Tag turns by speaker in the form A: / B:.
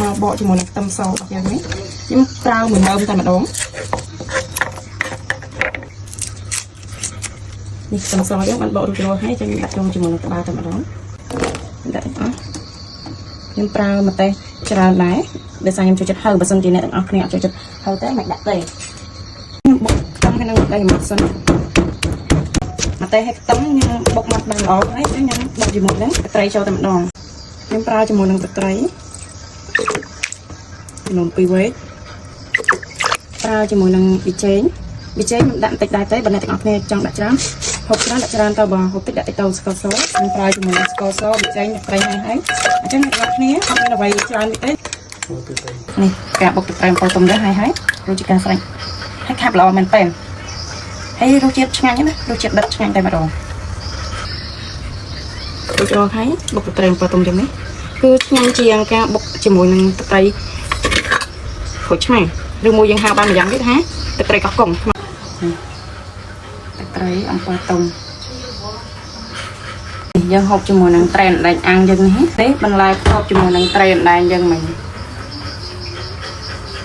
A: មកបកជាមួយនឹងខ្ទឹមសយ៉ាងនេះខ្ញុំប្រើមួយមើមតែម្ដងនេះខ្ទឹមសយើងបានបករួចរាល់ហើយចឹងដាក់ចូលជាមួយនឹងត្បាល់តែម្ដងដាក់អស់ខ្ញុំប្រើម្ទេសច្រើនដែរដោយសារខ្ញុំចូលចិត្តហឹរបើសិនជាអ្នកទាំងអស់គ្នាអត់ចូលចិត្តហឹរទេមិនដាក់ទេខ្ញុំបុកខ្ទឹមហើយនឹងម្ទេសមកសិនម្ទេសហើយខ្ទឹមខ្ញុំបុកមកបានល្អហើយខ្ញុំបុកជាមួយនឹងទឹកត្រីចូលតែម្ដងខ្ញុំប្រើជាមួយនឹងទឹកត្រីចំនួន2វ៉េប្រើជាមួយនឹងប៊ីចេងខ្ញុំដាក់បន្តិចដែរទេបើអ្នកទាំងអស់គ្នាចង់ដាក់ច្រើនហូបច្រើនដាក់ច្រើនទៅបើហូបតិចដាក់តិចទៅស្ករសខ្ញុំប្រើជាមួយនឹងស្ករសប៊ីចេងទឹកត្រីហើយអញ្ចឹងអ្នកទាំងអស់គ្នាអត់មានអ្វីច្រើនទេនេះការបុកទឹកត្រីអំពិលទុំដែរហើយរសជាតិការស្រេចហើយខាប់ល្អមែនតើហើយរសជាតិឆ្ងាញ់ណារសជាតិដិតឆ្ងាញ់តែម្ដងដូចអស់ហើយបុកទឹកត្រីអំពិលទុំយ៉ាងនេះគឺឆ្ងាញ់ជាងការបុកជាមួយនឹងទឹកត្រីក្រូចឆ្មាឬមួយយើងហៅបានម្យ៉ាងទៀតហាទឹកត្រីកោះកុងទឹកត្រីអំពិលទុំយើងហូបជាមួយនឹងត្រីអណ្ដែងអាំងយើងនេះទេបន្លែហូបជាមួយនឹងត្រីអណ្ដែងយើងមិញ